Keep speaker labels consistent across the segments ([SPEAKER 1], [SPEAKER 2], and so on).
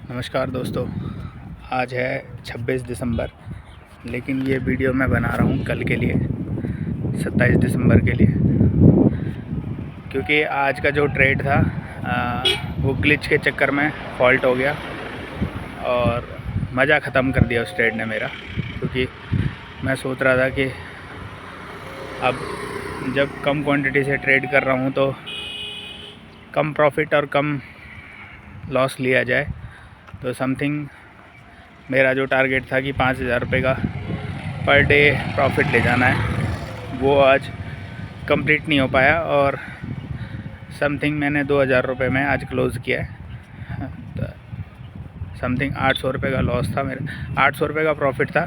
[SPEAKER 1] नमस्कार दोस्तों, आज है 26 दिसंबर, लेकिन ये वीडियो मैं बना रहा हूँ कल के लिए 27 दिसंबर के लिए, क्योंकि आज का जो ट्रेड था वो ग्लिच के चक्कर में फॉल्ट हो गया और मज़ा ख़त्म कर दिया उस ट्रेड ने मेरा। क्योंकि मैं सोच रहा था कि अब जब कम क्वांटिटी से ट्रेड कर रहा हूँ तो कम प्रॉफिट और कम लॉस लिया जाए। तो समथिंग मेरा जो टारगेट था कि 5,000 रुपये का पर डे प्रॉफिट ले जाना है, वो आज कंप्लीट नहीं हो पाया और समथिंग मैंने 2,000 रुपये में आज क्लोज़ किया है। तो समथिंग 800 रुपये का लॉस था मेरा, 800 रुपये का प्रॉफिट था।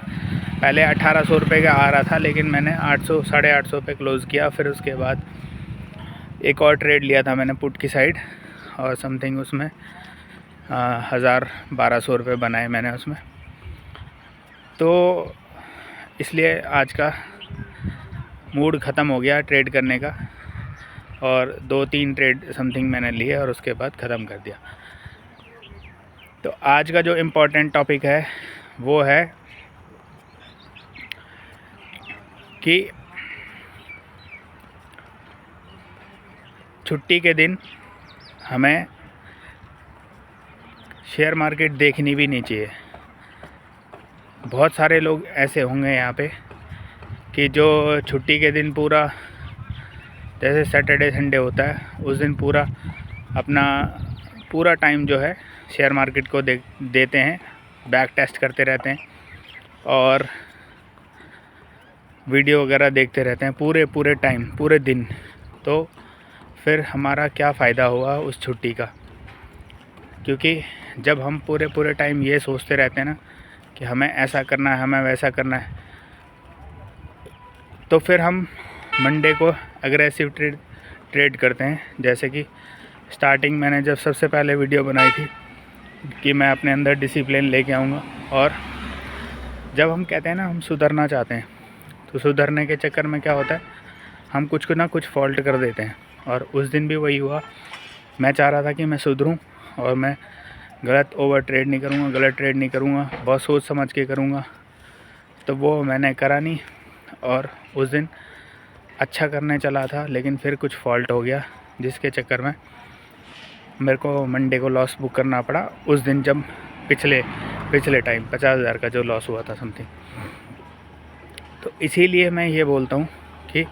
[SPEAKER 1] पहले 1,800 रुपये का आ रहा था, लेकिन मैंने 800 850 पे क्लोज़ किया। फिर उसके बाद एक और ट्रेड लिया था मैंने पुट की साइड, और समथिंग उसमें 1,000-1,200 रुपये बनाए मैंने उसमें। तो इसलिए आज का मूड ख़त्म हो गया ट्रेड करने का, और 2-3 ट्रेड समथिंग मैंने लिए और उसके बाद ख़त्म कर दिया। तो आज का जो इम्पोर्टेंट टॉपिक है वो है कि छुट्टी के दिन हमें शेयर मार्केट देखनी भी नहीं चाहिए। बहुत सारे लोग ऐसे होंगे यहाँ पे कि जो छुट्टी के दिन पूरा, जैसे सैटरडे संडे होता है, उस दिन पूरा अपना पूरा टाइम जो है शेयर मार्केट को देते हैं, बैक टेस्ट करते रहते हैं और वीडियो वगैरह देखते रहते हैं पूरे टाइम, पूरे दिन। तो फिर हमारा क्या फ़ायदा हुआ उस छुट्टी का? क्योंकि जब हम पूरे टाइम ये सोचते रहते हैं ना कि हमें ऐसा करना है, हमें वैसा करना है, तो फिर हम मंडे को अग्रेसिव ट्रेड करते हैं। जैसे कि स्टार्टिंग मैंने जब सबसे पहले वीडियो बनाई थी कि मैं अपने अंदर डिसिप्लिन लेके आऊँगा, और जब हम कहते हैं ना हम सुधरना चाहते हैं, तो सुधरने के चक्कर में क्या होता है, हम कुछ ना कुछ फॉल्ट कर देते हैं। और उस दिन भी वही हुआ। मैं चाह रहा था कि मैं सुधरूं और मैं गलत ओवर ट्रेड नहीं करूँगा, गलत ट्रेड नहीं करूँगा, बहुत सोच समझ के करूँगा। तो वो मैंने करा नहीं, और उस दिन अच्छा करने चला था, लेकिन फिर कुछ फॉल्ट हो गया, जिसके चक्कर में मेरे को मंडे को लॉस बुक करना पड़ा। उस दिन जब पिछले टाइम 50,000 का जो लॉस हुआ था समथिंग। तो इसीलिए मैं ये बोलता हूँ कि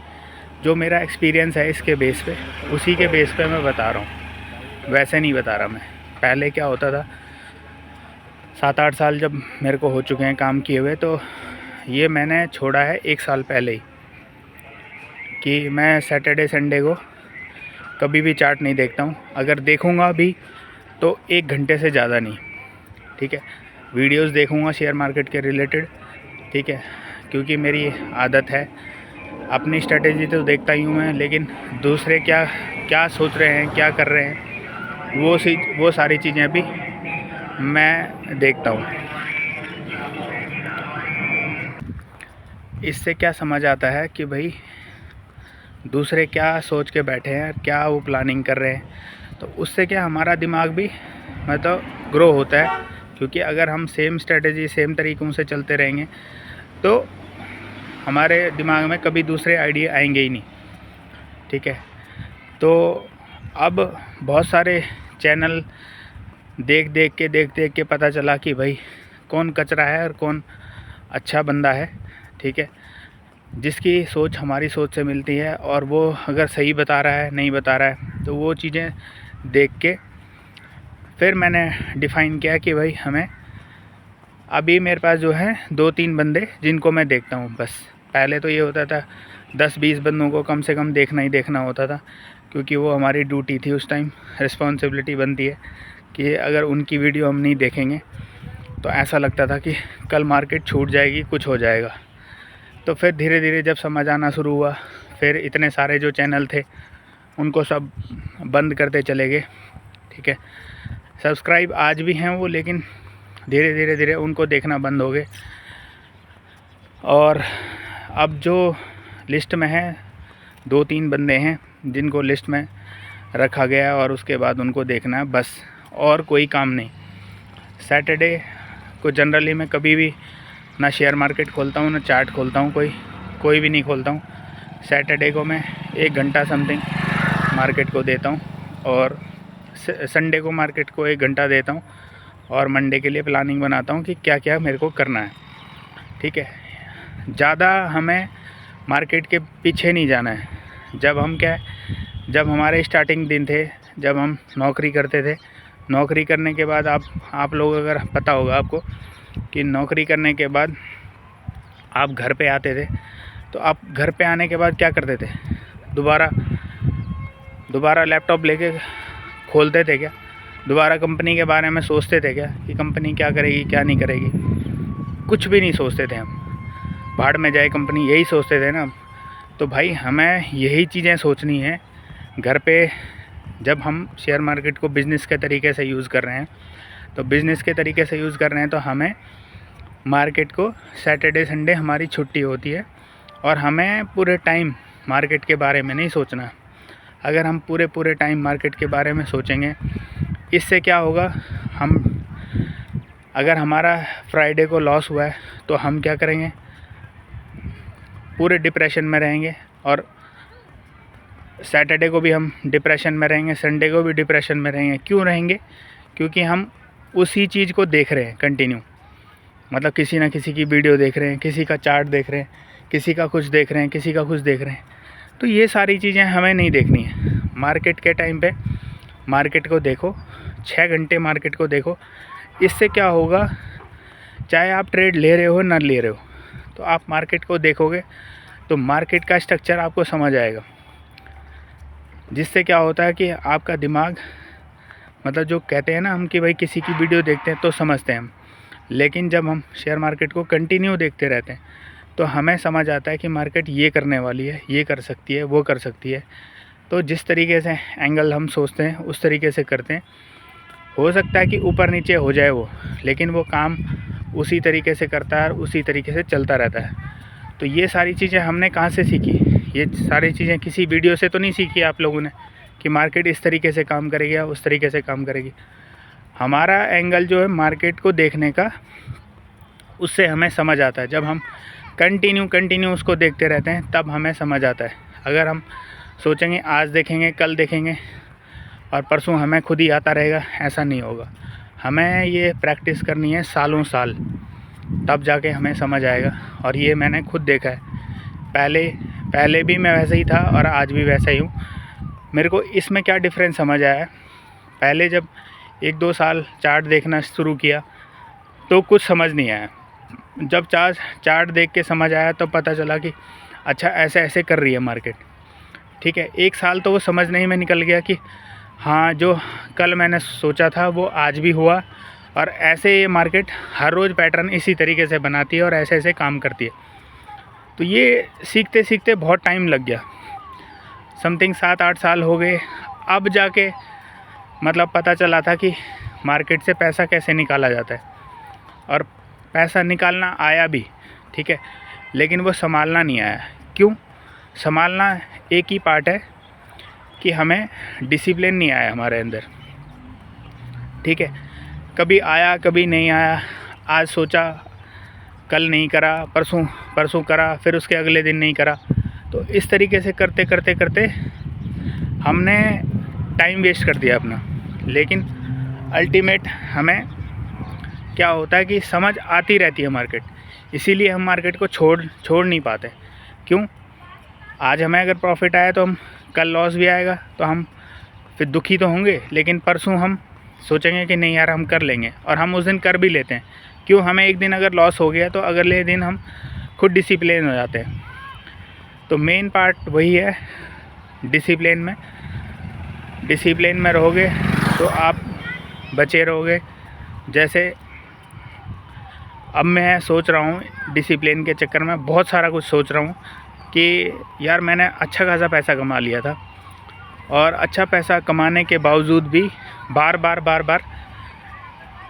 [SPEAKER 1] जो मेरा एक्सपीरियंस है इसके बेस पे, उसी के बेस पे मैं बता रहा हूँ, वैसे नहीं बता रहा मैं। पहले क्या होता था, 7-8 साल जब मेरे को हो चुके हैं काम किए हुए, तो ये मैंने छोड़ा है 1 साल पहले ही कि मैं सैटरडे संडे को कभी भी चार्ट नहीं देखता हूँ। अगर देखूँगा भी तो 1 घंटे से ज़्यादा नहीं, ठीक है। वीडियोस देखूँगा शेयर मार्केट के रिलेटेड, ठीक है, क्योंकि मेरी आदत है। अपनी स्ट्रेटेजी तो देखता ही हूँ मैं, लेकिन दूसरे क्या सोच रहे हैं, क्या कर रहे हैं, वो सारी चीज़ें भी मैं देखता हूँ। इससे क्या समझ आता है कि भाई दूसरे क्या सोच के बैठे हैं, क्या वो प्लानिंग कर रहे हैं। तो उससे क्या हमारा दिमाग भी मतलब ग्रो होता है। क्योंकि अगर हम सेम स्ट्रेटेजी, सेम तरीक़ों से चलते रहेंगे तो हमारे दिमाग में कभी दूसरे आइडिया आएंगे ही नहीं, ठीक है। तो अब बहुत सारे चैनल देख के पता चला कि भाई कौन कचरा है और कौन अच्छा बंदा है, ठीक है, जिसकी सोच हमारी सोच से मिलती है, और वो अगर सही बता रहा है, नहीं बता रहा है, तो वो चीज़ें देख के फिर मैंने डिफ़ाइन किया कि भाई हमें, अभी मेरे पास जो है 2-3 बंदे जिनको मैं देखता हूँ बस। पहले तो ये होता था 10-20 बंदों को कम से कम देखना ही देखना होता था, क्योंकि वो हमारी ड्यूटी थी उस टाइम, रिस्पॉन्सिबिलिटी बनती है कि अगर उनकी वीडियो हम नहीं देखेंगे तो ऐसा लगता था कि कल मार्केट छूट जाएगी, कुछ हो जाएगा। तो फिर धीरे धीरे जब समझ आना शुरू हुआ, फिर इतने सारे जो चैनल थे उनको सब बंद करते चले गए, ठीक है। सब्सक्राइब आज भी हैं वो, लेकिन धीरे धीरे उनको देखना बंद हो गए। और अब जो लिस्ट में है 2-3 बंदे हैं जिनको लिस्ट में रखा गया, और उसके बाद उनको देखना है बस, और कोई काम नहीं। सैटरडे को जनरली मैं कभी भी ना शेयर मार्केट खोलता हूँ, ना चार्ट खोलता हूँ, कोई भी नहीं खोलता हूँ। सैटरडे को मैं 1 घंटा समथिंग मार्केट को देता हूँ और संडे को मार्केट को 1 घंटा देता हूँ और मंडे के लिए प्लानिंग बनाता हूँ कि क्या क्या मेरे को करना है। ठीक है, ज़्यादा हमें मार्केट के पीछे नहीं जाना है। जब हमारे स्टार्टिंग दिन थे, जब हम नौकरी करते थे, नौकरी करने के बाद आप लोग अगर पता होगा आपको कि नौकरी करने के बाद आप घर पे आते थे, तो आप घर पे आने के बाद क्या करते थे? दोबारा लैपटॉप लेके खोलते थे क्या? दोबारा कंपनी के बारे में सोचते थे क्या कि कंपनी क्या करेगी क्या नहीं करेगी? कुछ भी नहीं सोचते थे हम। भाड़ में जाए कंपनी, यही सोचते थे ना। तो भाई हमें यही चीज़ें सोचनी है घर पे। जब हम शेयर मार्केट को बिज़नेस के तरीके से यूज़ कर रहे हैं, तो बिज़नेस के तरीके से यूज़ कर रहे हैं, तो हमें मार्केट को सैटरडे संडे हमारी छुट्टी होती है और हमें पूरे टाइम मार्केट के बारे में नहीं सोचना। अगर हम पूरे टाइम मार्केट के बारे में सोचेंगे, इससे क्या होगा, अगर हमारा फ्राइडे को लॉस हुआ है तो हम क्या करेंगे? पूरे डिप्रेशन में रहेंगे और सैटरडे को भी हम डिप्रेशन में रहेंगे, संडे को भी डिप्रेशन में रहेंगे। क्यों रहेंगे? क्योंकि हम उसी चीज़ को देख रहे हैं कंटिन्यू। मतलब किसी ना किसी की वीडियो देख रहे हैं, किसी का चार्ट देख रहे हैं, किसी का कुछ देख रहे हैं, किसी का कुछ देख रहे हैं। तो ये सारी चीज़ें हमें नहीं देखनी है। मार्केट के टाइम पे मार्केट को देखो, 6 घंटे मार्केट को देखो। इससे क्या होगा, चाहे आप ट्रेड ले रहे हो ना ले रहे हो, तो आप मार्केट को देखोगे तो मार्केट का स्ट्रक्चर आपको समझ आएगा। जिससे क्या होता है कि आपका दिमाग, मतलब जो कहते हैं ना हम कि भाई किसी की वीडियो देखते हैं तो समझते हैं हम, लेकिन जब हम शेयर मार्केट को कंटिन्यू देखते रहते हैं तो हमें समझ आता है कि मार्केट ये करने वाली है, ये कर सकती है, वो कर सकती है। तो जिस तरीके से एंगल हम सोचते हैं उस तरीके से करते हैं। हो सकता है कि ऊपर नीचे हो जाए वो, लेकिन वो काम उसी तरीके से करता है और उसी तरीके से चलता रहता है। तो ये सारी चीज़ें हमने कहाँ से सीखी? ये सारी चीज़ें किसी वीडियो से तो नहीं सीखी आप लोगों ने कि मार्केट इस तरीके से काम करेगी या उस तरीके से काम करेगी। हमारा एंगल जो है मार्केट को देखने का, उससे हमें समझ आता है। जब हम कंटिन्यू उसको देखते रहते हैं तब हमें समझ आता है। अगर हम सोचेंगे आज देखेंगे, कल देखेंगे और परसों हमें खुद ही आता रहेगा, ऐसा नहीं होगा। हमें ये प्रैक्टिस करनी है सालों साल, तब जाके हमें समझ आएगा। और ये मैंने खुद देखा है। पहले भी मैं वैसे ही था और आज भी वैसा ही हूँ। मेरे को इसमें क्या डिफरेंस समझ आया है, पहले जब 1-2 साल चार्ट देखना शुरू किया तो कुछ समझ नहीं आया। जब चार्ट देख के समझ आया तो पता चला कि अच्छा ऐसे ऐसे कर रही है मार्केट। ठीक है, 1 साल तो वो समझने ही में निकल गया कि हाँ, जो कल मैंने सोचा था वो आज भी हुआ। और ऐसे ये मार्केट हर रोज़ पैटर्न इसी तरीके से बनाती है और ऐसे ऐसे काम करती है। तो ये सीखते सीखते बहुत टाइम लग गया, समथिंग 7-8 साल हो गए। अब जाके मतलब पता चला था कि मार्केट से पैसा कैसे निकाला जाता है। और पैसा निकालना आया भी, ठीक है, लेकिन वो संभालना नहीं आया। क्यों? संभालना एक ही पार्ट है कि हमें डिसिप्लिन नहीं आया हमारे अंदर। ठीक है, कभी आया कभी नहीं आया। आज सोचा, कल नहीं करा, परसों करा, फिर उसके अगले दिन नहीं करा। तो इस तरीके से करते करते करते हमने टाइम वेस्ट कर दिया अपना। लेकिन अल्टीमेट हमें क्या होता है कि समझ आती रहती है मार्केट, इसीलिए हम मार्केट को छोड़ नहीं पाते। क्यों? आज हमें अगर प्रॉफिट आया तो हम कल लॉस भी आएगा तो हम फिर दुखी तो होंगे, लेकिन परसों हम सोचेंगे कि नहीं यार हम कर लेंगे, और हम उस दिन कर भी लेते हैं। क्यों? हमें एक दिन अगर लॉस हो गया तो अगले दिन हम खुद डिसिप्लिन हो जाते हैं। तो मेन पार्ट वही है, डिसिप्लिन में रहोगे तो आप बचे रहोगे। जैसे अब मैं सोच रहा हूँ डिसिप्लिन के चक्कर में बहुत सारा कुछ सोच रहा हूँ कि यार मैंने अच्छा खासा पैसा कमा लिया था, और अच्छा पैसा कमाने के बावजूद भी बार बार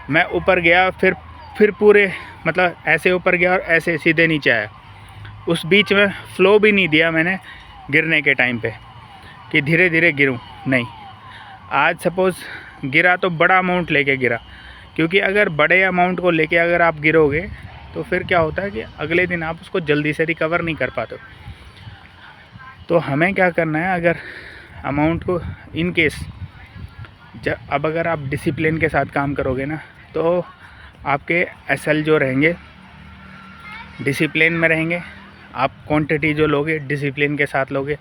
[SPEAKER 1] मैं ऊपर गया, फिर पूरे मतलब ऐसे ऊपर गया और ऐसे सीधे नीचे आया। उस बीच में फ्लो भी नहीं दिया मैंने गिरने के टाइम पे कि धीरे धीरे गिरूं, नहीं। आज सपोज़ गिरा तो बड़ा अमाउंट लेके गिरा, क्योंकि अगर बड़े अमाउंट को लेके अगर आप गिरोगे तो फिर क्या होता है कि अगले दिन आप उसको जल्दी से रिकवर नहीं कर पाते। तो हमें क्या करना है, अगर अमाउंट को इन केस अब अगर आप डिसिप्लिन के साथ काम करोगे ना, तो आपके एसएल जो रहेंगे डिसिप्लिन में रहेंगे। आप क्वांटिटी जो लोगे डिसिप्लिन के साथ लोगे,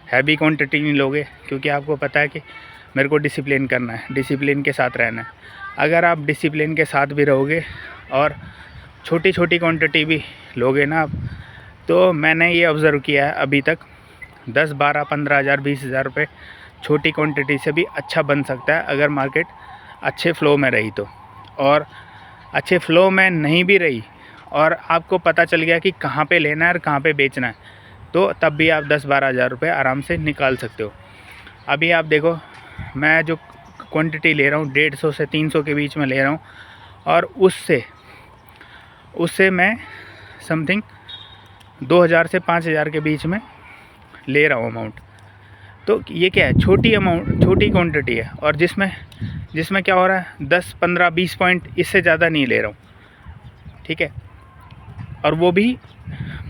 [SPEAKER 1] हैवी क्वांटिटी नहीं लोगे, क्योंकि आपको पता है कि मेरे को डिसिप्लिन करना है, डिसिप्लिन के साथ रहना है। अगर आप डिसिप्लिन के साथ भी रहोगे और छोटी छोटी क्वांटिटी भी लोगे ना आप, तो मैंने ये ऑब्ज़र्व किया है अभी तक 10, 12, 15 हज़ार 20 हज़ार रुपये छोटी क्वांटिटी से भी अच्छा बन सकता है, अगर मार्केट अच्छे फ़्लो में रही तो। और अच्छे फ़्लो में नहीं भी रही और आपको पता चल गया कि कहाँ पे लेना है और कहाँ पे बेचना है, तो तब भी आप 10-12 हज़ार रुपये आराम से निकाल सकते हो। अभी आप देखो, मैं जो क्वांटिटी ले रहा हूँ 150 से 300 के बीच में ले रहा हूँ, और उससे मैं समथिंग 2000 से 5000 के बीच में ले रहा हूँ अमाउंट। तो ये क्या है, छोटी अमाउंट, छोटी क्वांटिटी है, और जिसमें क्या हो रहा है 10, 15, 20 पॉइंट, इससे ज़्यादा नहीं ले रहा हूँ, ठीक है। और वो भी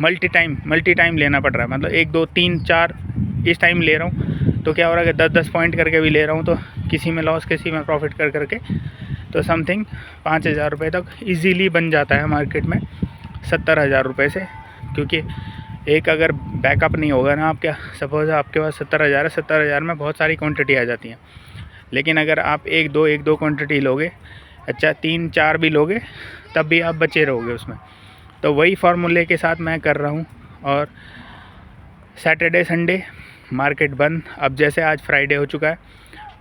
[SPEAKER 1] मल्टी टाइम लेना पड़ रहा है, मतलब 1, 2, 3, 4 इस टाइम ले रहा हूँ। तो क्या हो रहा है कि 10-10 पॉइंट करके भी ले रहा हूँ, तो किसी में लॉस किसी में प्रॉफिट करके तो समथिंग 5000 रुपये तक इजीली बन जाता है मार्केट में 70,000 रुपये से। क्योंकि एक अगर बैकअप नहीं होगा ना, आप क्या सपोज़ आपके पास 70,000 है, 70,000 में बहुत सारी क्वांटिटी आ जाती हैं। लेकिन अगर आप 1-2 क्वांटिटी लोगे, अच्छा 3-4 भी लोगे, तब भी आप बचे रहोगे उसमें। तो वही फार्मूले के साथ मैं कर रहा हूँ। और सैटरडे संडे मार्केट बंद। अब जैसे आज फ्राइडे हो चुका है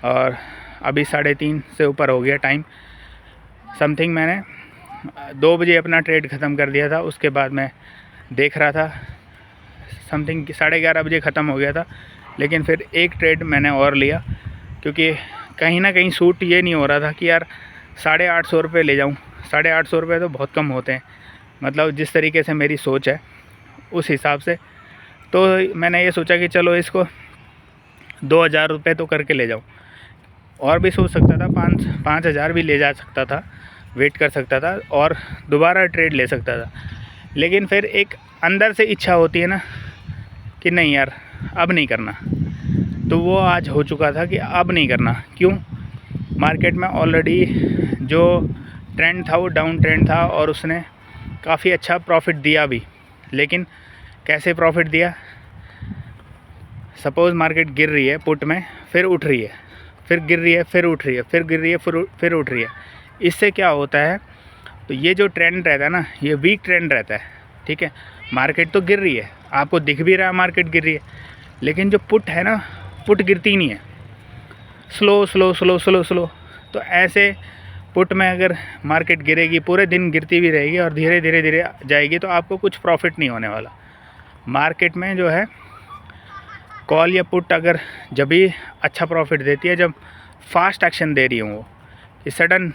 [SPEAKER 1] और अभी 3:30 से ऊपर हो गया टाइम समथिंग। मैंने 2 बजे अपना ट्रेड ख़त्म कर दिया था। उसके बाद मैं देख रहा था समथिंग 11:30 बजे ख़त्म हो गया था। लेकिन फिर एक ट्रेड मैंने और लिया, क्योंकि कहीं ना कहीं सूट ये नहीं हो रहा था कि यार 850 रुपये ले जाऊँ। 850 रुपये तो बहुत कम होते हैं, मतलब जिस तरीके से मेरी सोच है उस हिसाब से। तो मैंने ये सोचा कि चलो इसको 2000 रुपये तो करके ले जाऊँ। और भी सोच सकता था, 5,000 भी ले जा सकता था, वेट कर सकता था और दोबारा ट्रेड ले सकता था। लेकिन फिर एक अंदर से इच्छा होती है ना कि नहीं यार अब नहीं करना। तो वो आज हो चुका था कि अब नहीं करना। क्यों? मार्केट में ऑलरेडी जो ट्रेंड था वो डाउन ट्रेंड था और उसने काफ़ी अच्छा प्रॉफिट दिया भी। लेकिन कैसे प्रॉफिट दिया? सपोज़ मार्केट गिर रही है पुट में, फिर उठ रही है, फिर गिर रही है, फिर उठ रही है, फिर गिर रही है, फिर उठ रही है। इससे क्या होता है, तो ये जो ट्रेंड रहता है ना, ये वीक ट्रेंड रहता है, ठीक है। मार्केट तो गिर रही है, आपको दिख भी रहा है मार्केट गिर रही है, लेकिन जो पुट है ना, पुट गिरती नहीं है, स्लो। तो ऐसे पुट में अगर मार्केट गिरेगी, पूरे दिन गिरती भी रहेगी और धीरे जाएगी, तो आपको कुछ प्रॉफिट नहीं होने वाला। मार्केट में जो है कॉल या पुट अगर जब भी अच्छा प्रॉफिट देती है, जब फास्ट एक्शन दे रही हूँ, वो कि सडन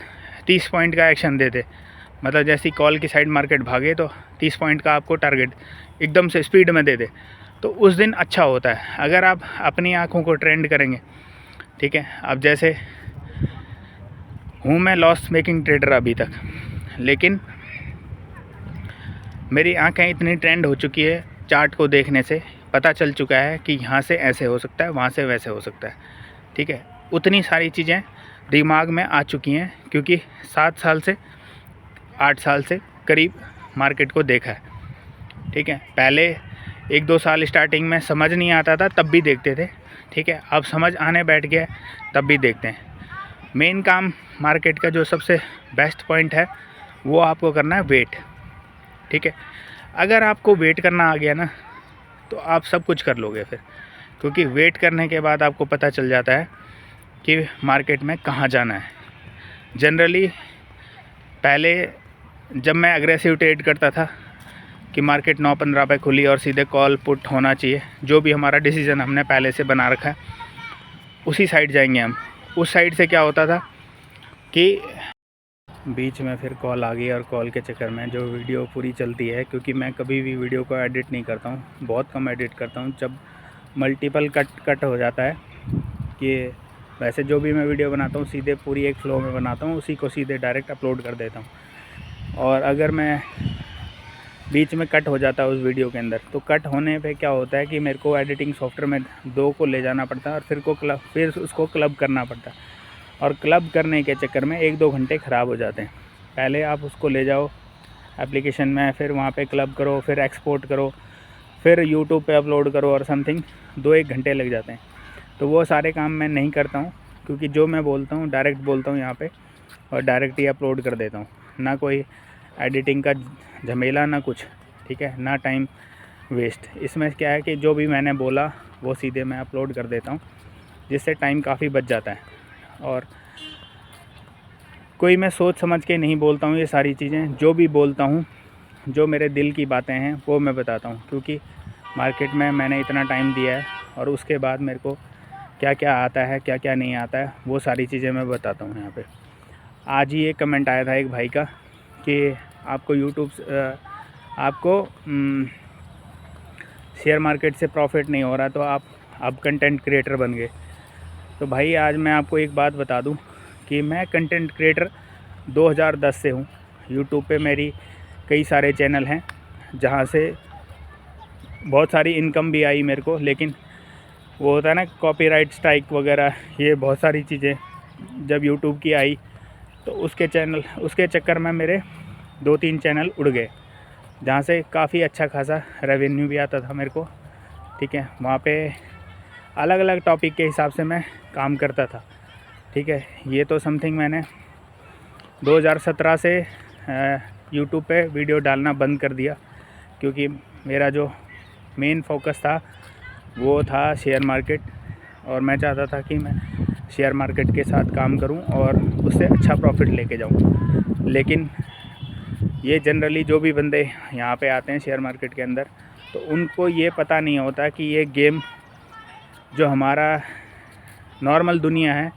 [SPEAKER 1] 30 पॉइंट का एक्शन दे दे, मतलब जैसी कॉल की साइड मार्केट भागे तो 30 पॉइंट का आपको टारगेट एकदम से स्पीड में दे दे, तो उस दिन अच्छा होता है। अगर आप अपनी आँखों को ट्रेंड करेंगे, ठीक है। अब जैसे हूँ मैं लॉस मेकिंग ट्रेडर अभी तक, लेकिन मेरी आंखें इतनी ट्रेंड हो चुकी है, चार्ट को देखने से पता चल चुका है कि यहाँ से ऐसे हो सकता है, वहाँ से वैसे हो सकता है, ठीक है। उतनी सारी चीज़ें दिमाग में आ चुकी हैं, क्योंकि 7 साल से 8 साल से करीब मार्केट को देखा है, ठीक है। पहले 1-2 साल स्टार्टिंग में समझ नहीं आता था, तब भी देखते थे, ठीक है। अब समझ आने बैठ गया, तब भी देखते हैं। मेन काम मार्केट का जो सबसे बेस्ट पॉइंट है, वो आपको करना है वेट, ठीक है। अगर आपको वेट करना आ गया ना, तो आप सब कुछ कर लोगे फिर, क्योंकि वेट करने के बाद आपको पता चल जाता है कि मार्केट में कहाँ जाना है। जनरली पहले जब मैं अग्रेसिव ट्रेड करता था कि मार्केट 9-15 पे खुली और सीधे कॉल पुट होना चाहिए, जो भी हमारा डिसीज़न हमने पहले से बना रखा है उसी साइड जाएंगे हम। उस साइड से क्या होता था कि बीच में फिर कॉल आ गई, और कॉल के चक्कर में जो वीडियो पूरी चलती है, क्योंकि मैं कभी भी वीडियो को एडिट नहीं करता हूँ, बहुत कम एडिट करता हूँ। जब मल्टीपल कट हो जाता है कि वैसे जो भी मैं वीडियो बनाता हूँ सीधे पूरी एक फ़्लो में बनाता हूँ, उसी को सीधे डायरेक्ट अपलोड कर देता हूँ। और अगर मैं बीच में कट हो जाता है उस वीडियो के अंदर, तो कट होने पे क्या होता है कि मेरे को एडिटिंग सॉफ्टवेयर में 2 को ले जाना पड़ता है और फिर उसको क्लब करना पड़ता है, और क्लब करने के चक्कर में 1-2 घंटे ख़राब हो जाते हैं। पहले आप उसको ले जाओ एप्लीकेशन में, फिर वहाँ पे क्लब करो, फिर एक्सपोर्ट करो, फिर यूट्यूब पे अपलोड करो और समथिंग 2-1 घंटे लग जाते हैं। तो वो सारे काम मैं नहीं करता हूँ, क्योंकि जो मैं बोलता हूँ डायरेक्ट बोलता हूँ यहाँ पे और डायरेक्ट ही अपलोड कर देता हूँ। ना कोई एडिटिंग का झमेला, ना कुछ, ठीक है, ना टाइम वेस्ट। इसमें क्या है कि जो भी मैंने बोला वो सीधे मैं अपलोड कर देता हूँ, जिससे टाइम काफ़ी बच जाता है। और कोई मैं सोच समझ के नहीं बोलता हूँ ये सारी चीज़ें, जो भी बोलता हूँ, जो मेरे दिल की बातें हैं वो मैं बताता हूँ, क्योंकि मार्केट में मैंने इतना टाइम दिया है और उसके बाद मेरे को क्या क्या आता है, क्या क्या नहीं आता है, वो सारी चीज़ें मैं बताता हूँ यहाँ पे। आज ही एक कमेंट आया था एक भाई का कि आपको शेयर मार्केट से प्रॉफिट नहीं हो रहा, तो आप कंटेंट क्रिएटर बन गए। तो भाई आज मैं आपको एक बात बता दूं कि मैं कंटेंट क्रिएटर 2010 से हूं। यूट्यूब पे मेरी कई सारे चैनल हैं जहां से बहुत सारी इनकम भी आई मेरे को, लेकिन वो होता है ना कॉपीराइट स्ट्राइक वगैरह, ये बहुत सारी चीज़ें जब यूट्यूब की आई तो उसके चक्कर में मेरे 2-3 चैनल उड़ गए, जहाँ से काफ़ी अच्छा खासा रेवेन्यू भी आता था मेरे को, ठीक है। वहाँ पे अलग अलग टॉपिक के हिसाब से मैं काम करता था, ठीक है। ये तो समथिंग मैंने 2017 से यूट्यूब पे वीडियो डालना बंद कर दिया, क्योंकि मेरा जो मेन फोकस था वो था शेयर मार्केट, और मैं चाहता था कि मैं शेयर मार्केट के साथ काम करूं और उससे अच्छा प्रॉफिट लेके जाऊं। लेकिन ये जनरली जो भी बंदे यहाँ पे आते हैं शेयर मार्केट के अंदर, तो उनको ये पता नहीं होता कि ये गेम जो हमारा नॉर्मल दुनिया है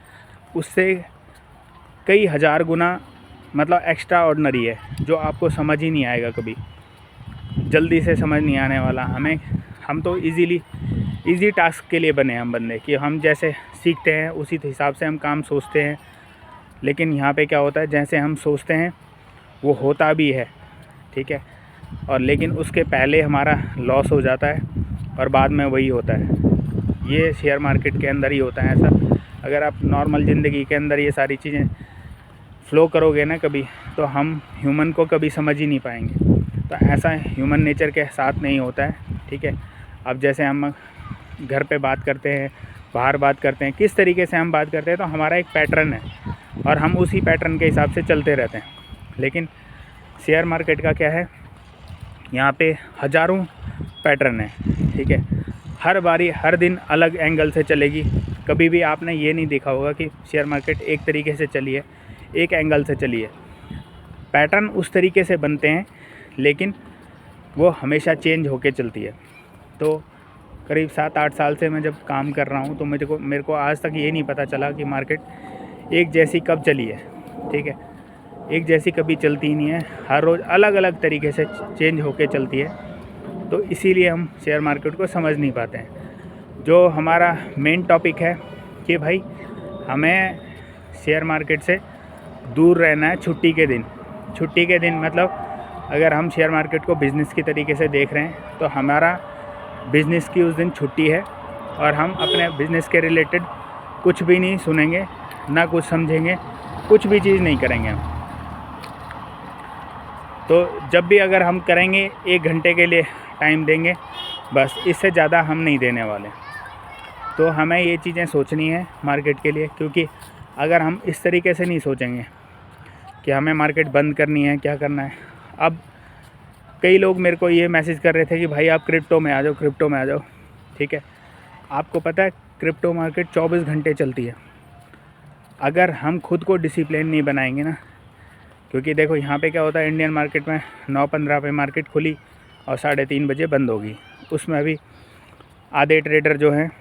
[SPEAKER 1] उससे कई हज़ार गुना मतलब एक्स्ट्रा ऑर्डिनरी है, जो आपको समझ ही नहीं आएगा, कभी जल्दी से समझ नहीं आने वाला। हम तो इजी टास्क के लिए बने हैं हम बंदे, कि हम जैसे सीखते हैं उसी हिसाब से हम काम सोचते हैं। लेकिन यहाँ पे क्या होता है, जैसे हम सोचते हैं वो होता भी है, ठीक है, और लेकिन उसके पहले हमारा लॉस हो जाता है और बाद में वही होता है। ये शेयर मार्केट के अंदर ही होता है ऐसा। अगर आप नॉर्मल ज़िंदगी के अंदर ये सारी चीज़ें फ़्लो करोगे ना कभी, तो हम ह्यूमन को कभी समझ ही नहीं पाएंगे। तो ऐसा ह्यूमन नेचर के साथ नहीं होता है, ठीक है। अब जैसे हम घर पे बात करते हैं, बाहर बात करते हैं, किस तरीके से हम बात करते हैं, तो हमारा एक पैटर्न है और हम उसी पैटर्न के हिसाब से चलते रहते हैं। लेकिन शेयर मार्केट का क्या है, यहाँ पे हज़ारों पैटर्न है, ठीक है। हर बारी हर दिन अलग एंगल से चलेगी। कभी भी आपने ये नहीं देखा होगा कि शेयर मार्केट एक तरीके से चली है, एक एंगल से चली है। पैटर्न उस तरीके से बनते हैं, लेकिन वो हमेशा चेंज होके चलती है। तो करीब 7-8 साल से मैं जब काम कर रहा हूँ, तो मेरे को आज तक ये नहीं पता चला कि मार्केट एक जैसी कब चली है, ठीक है। एक जैसी कभी चलती ही नहीं है, हर रोज़ अलग अलग तरीके से चेंज होके चलती है। तो इसीलिए हम शेयर मार्केट को समझ नहीं पाते हैं। जो हमारा मेन टॉपिक है कि भाई हमें शेयर मार्केट से दूर रहना है छुट्टी के दिन मतलब अगर हम शेयर मार्केट को बिज़नेस की तरीके से देख रहे हैं, तो हमारा बिज़नेस की उस दिन छुट्टी है और हम अपने बिज़नेस के रिलेटेड कुछ भी नहीं सुनेंगे, ना कुछ समझेंगे, कुछ भी चीज़ नहीं करेंगे हम। तो जब भी अगर हम करेंगे 1 घंटे के लिए टाइम देंगे, बस, इससे ज़्यादा हम नहीं देने वाले। तो हमें ये चीज़ें सोचनी है मार्केट के लिए, क्योंकि अगर हम इस तरीके से नहीं सोचेंगे कि हमें मार्केट बंद करनी है, क्या करना है। अब कई लोग मेरे को ये मैसेज कर रहे थे कि भाई आप क्रिप्टो में आ जाओ, ठीक है। आपको पता है क्रिप्टो मार्केट 24 घंटे चलती है। अगर हम खुद को डिसिप्लिन नहीं बनाएंगे ना, क्योंकि देखो यहाँ पे क्या होता है, इंडियन मार्केट में 9:15 पे मार्केट खुली और 3:30 बजे बंद होगी। उसमें भी आधे ट्रेडर जो हैं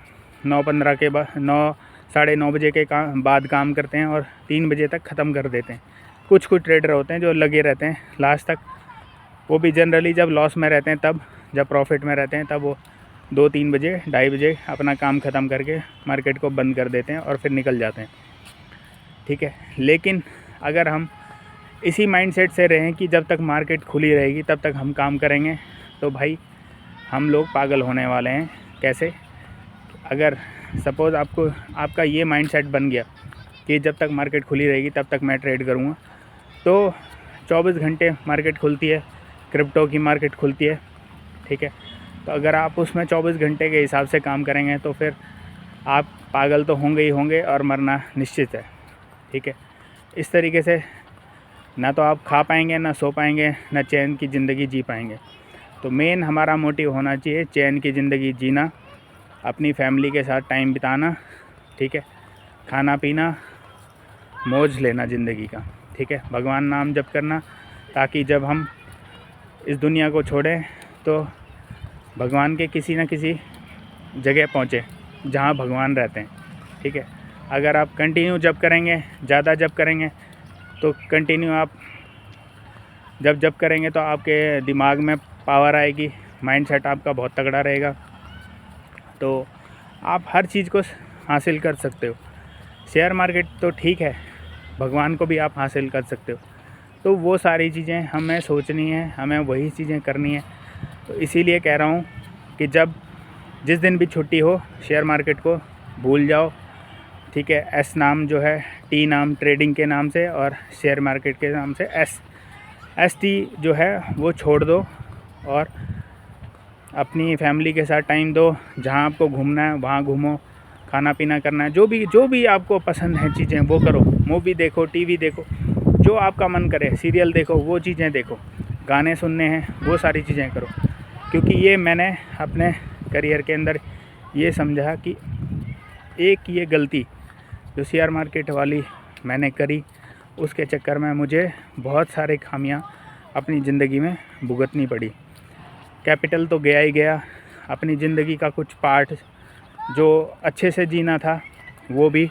[SPEAKER 1] 9:15 के बाद 9 साढ़े 9 बजे के बाद काम करते हैं और 3 बजे तक ख़त्म कर देते हैं। कुछ ट्रेडर होते हैं जो लगे रहते हैं लास्ट तक, वो भी जनरली जब लॉस में रहते हैं तब, जब प्रॉफिट में रहते हैं तब वो 2-3 बजे 2:30 बजे अपना काम ख़त्म करके मार्केट को बंद कर देते हैं और फिर निकल जाते हैं, ठीक है। लेकिन अगर हम इसी माइंडसेट से रहें कि जब तक मार्केट खुली रहेगी तब तक हम काम करेंगे, तो भाई हम लोग पागल होने वाले हैं। कैसे? अगर सपोज़ आपका ये माइंडसेट बन गया कि जब तक मार्केट खुली रहेगी तब तक मैं ट्रेड करूँगा, तो 24 घंटे मार्केट खुलती है, क्रिप्टो की मार्केट खुलती है, ठीक है। तो अगर आप उसमें 24 घंटे के हिसाब से काम करेंगे तो फिर आप पागल तो होंगे ही होंगे और मरना निश्चित है, ठीक है। इस तरीके से ना तो आप खा पाएंगे, ना सो पाएंगे, ना चैन की ज़िंदगी जी पाएंगे। तो मेन हमारा मोटिव होना चाहिए चैन की ज़िंदगी जीना, अपनी फैमिली के साथ टाइम बिताना, ठीक है, खाना पीना, मौज लेना ज़िंदगी का, ठीक है, भगवान नाम जप करना, ताकि जब हम इस दुनिया को छोड़ें तो भगवान के किसी न किसी जगह पहुँचे जहाँ भगवान रहते हैं, ठीक है। अगर आप कंटिन्यू जप करेंगे, ज़्यादा जप करेंगे, तो कंटिन्यू आप जब जप करेंगे तो आपके दिमाग में पावर आएगी, माइंडसेट आपका बहुत तगड़ा रहेगा, तो आप हर चीज़ को हासिल कर सकते हो। शेयर मार्केट तो ठीक है, भगवान को भी आप हासिल कर सकते हो। तो वो सारी चीज़ें हमें सोचनी है, हमें वही चीज़ें करनी है। तो इसीलिए कह रहा हूँ कि जिस दिन भी छुट्टी हो, शेयर मार्केट को भूल जाओ, ठीक है। एस नाम जो है, टी नाम ट्रेडिंग के नाम से और शेयर मार्केट के नाम से एस टी जो है वो छोड़ दो और अपनी फैमिली के साथ टाइम दो। जहाँ आपको घूमना है वहाँ घूमो, खाना पीना करना है, जो भी आपको पसंद है चीज़ें वो करो। मूवी देखो, टीवी देखो, जो आपका मन करे, सीरियल देखो, वो चीज़ें देखो, गाने सुनने हैं वो सारी चीज़ें करो। क्योंकि ये मैंने अपने करियर के अंदर ये समझा कि एक ये गलती जो शेयर मार्केट वाली मैंने करी, उसके चक्कर में मुझे बहुत सारे खामियां अपनी ज़िंदगी में भुगतनी पड़ी। कैपिटल तो गया ही गया, अपनी ज़िंदगी का कुछ पार्ट जो अच्छे से जीना था वो भी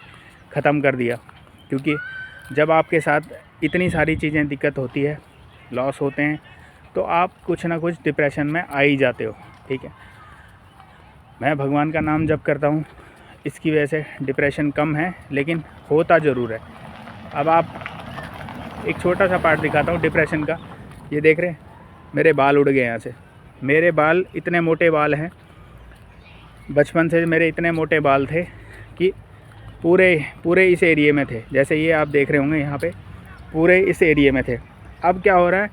[SPEAKER 1] ख़त्म कर दिया। क्योंकि जब आपके साथ इतनी सारी चीज़ें दिक्कत होती है, लॉस होते हैं, तो आप कुछ ना कुछ डिप्रेशन में आ ही जाते हो, ठीक है। मैं भगवान का नाम जप करता हूँ, इसकी वजह से डिप्रेशन कम है, लेकिन होता ज़रूर है। अब आप एक छोटा सा पार्ट दिखाता हूँ डिप्रेशन का। ये देख रहे हैं, मेरे बाल उड़ गए यहाँ से। मेरे बाल इतने मोटे बाल हैं, बचपन से मेरे इतने मोटे बाल थे कि पूरे इस एरिए में थे। जैसे ये आप देख रहे होंगे यहाँ पे, पूरे इस एरिए में थे। अब क्या हो रहा है,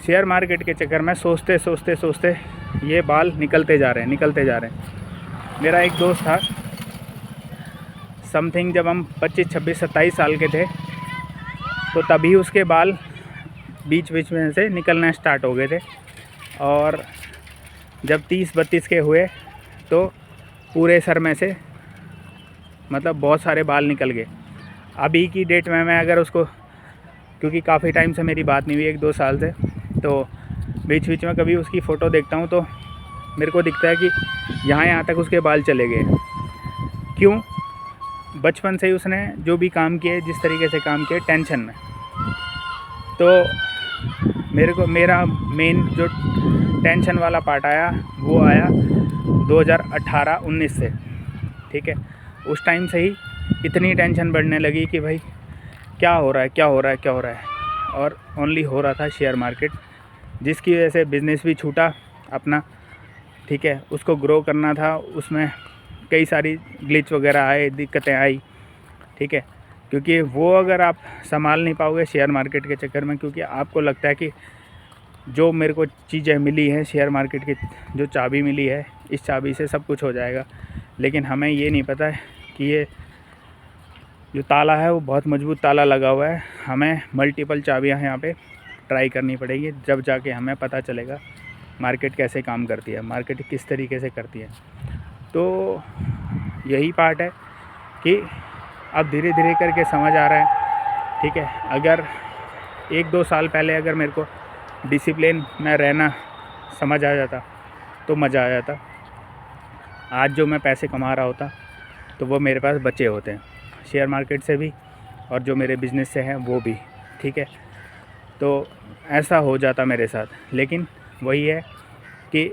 [SPEAKER 1] शेयर मार्केट के चक्कर में सोचते ये बाल निकलते जा रहे हैं। मेरा एक दोस्त था, समथिंग जब हम 25, 26, 27 साल के थे, तो तभी उसके बाल बीच में से निकलना स्टार्ट हो गए थे। और जब 30-32 के हुए तो पूरे सर में से मतलब बहुत सारे बाल निकल गए। अभी की डेट में मैं अगर उसको, क्योंकि काफ़ी टाइम से मेरी बात नहीं हुई, 1-2 साल से, तो बीच में कभी उसकी फ़ोटो देखता हूँ तो मेरे को दिखता है कि यहाँ तक उसके बाल चले गए। क्यों? बचपन से ही उसने जो भी काम किए, जिस तरीके से काम किए, टेंशन में। तो मेरा मेन जो टेंशन वाला पार्ट आया वो आया 2018-19 से, ठीक है। उस टाइम से ही इतनी टेंशन बढ़ने लगी कि भाई क्या हो रहा है। और ओनली हो रहा था शेयर मार्केट, जिसकी वजह से बिज़नेस भी छूटा अपना, ठीक है। उसको ग्रो करना था, उसमें कई सारी ग्लिच वगैरह आए, दिक्कतें आई, ठीक है। क्योंकि वो अगर आप संभाल नहीं पाओगे शेयर मार्केट के चक्कर में, क्योंकि आपको लगता है कि जो मेरे को चीज़ें मिली हैं शेयर मार्केट की, जो चाबी मिली है, इस चाबी से सब कुछ हो जाएगा। लेकिन हमें ये नहीं पता है कि ये जो ताला है वो बहुत मजबूत ताला लगा हुआ है। हमें मल्टीपल चाबियां यहाँ पे ट्राई करनी पड़ेगी, जब जाके हमें पता चलेगा मार्केट कैसे काम करती है, मार्केट किस तरीके से करती है। तो यही पार्ट है कि अब धीरे धीरे करके समझ आ रहा है, ठीक है। अगर 1-2 साल पहले अगर मेरे को डिसिप्लिन में रहना समझ आ जाता तो मज़ा आ जाता। आज जो मैं पैसे कमा रहा होता तो वो मेरे पास बचे होते हैं, शेयर मार्केट से भी और जो मेरे बिज़नेस से हैं वो भी, ठीक है। तो ऐसा हो जाता मेरे साथ। लेकिन वही है कि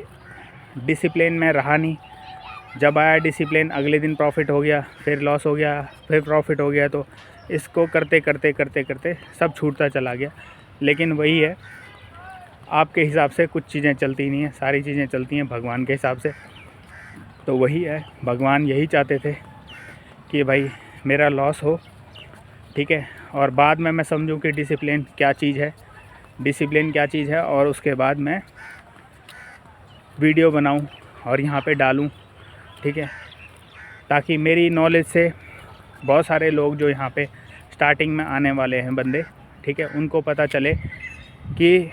[SPEAKER 1] डिसिप्लिन में रहा नहीं। जब आया डिसिप्लिन, अगले दिन प्रॉफिट हो गया, फिर लॉस हो गया, फिर प्रॉफिट हो गया। तो इसको करते करते करते करते सब छूटता चला गया। लेकिन वही है, आपके हिसाब से कुछ चीज़ें चलती नहीं हैं, सारी चीज़ें चलती हैं भगवान के हिसाब से। तो वही है, भगवान यही चाहते थे कि भाई मेरा लॉस हो, ठीक है, और बाद में मैं समझूं कि डिसिप्लिन क्या चीज़ है, डिसिप्लिन क्या चीज़ है, और उसके बाद मैं वीडियो बनाऊं और यहाँ पे डालूं, ठीक है, ताकि मेरी नॉलेज से बहुत सारे लोग जो यहाँ पे स्टार्टिंग में आने वाले हैं बंदे, ठीक है, उनको पता चले कि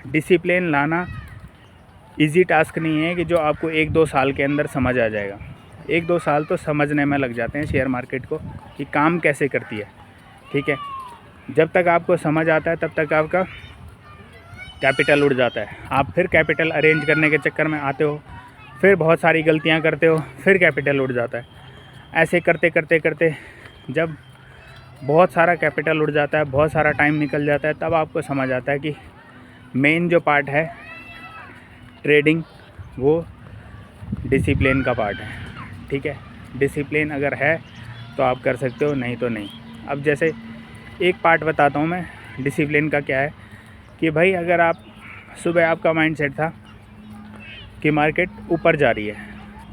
[SPEAKER 1] डिसिप्लिन लाना इजी टास्क नहीं है कि जो आपको 1-2 साल के अंदर समझ आ जाएगा। 1-2 साल तो समझने में लग जाते हैं शेयर मार्केट को कि काम कैसे करती है, ठीक है। जब तक आपको समझ आता है तब तक आपका कैपिटल उड़ जाता है। आप फिर कैपिटल अरेंज करने के चक्कर में आते हो, फिर बहुत सारी गलतियां करते हो, फिर कैपिटल उड़ जाता है। ऐसे करते करते करते जब बहुत सारा कैपिटल उड़ जाता है, बहुत सारा टाइम निकल जाता है, तब आपको समझ आता है कि मेन जो पार्ट है ट्रेडिंग, वो डिसिप्लिन का पार्ट है, ठीक है। डिसिप्लिन अगर है तो आप कर सकते हो, नहीं तो नहीं। अब जैसे एक पार्ट बताता हूँ मैं डिसिप्लिन का क्या है कि भाई अगर आप सुबह आपका माइंडसेट था कि मार्केट ऊपर जा रही है,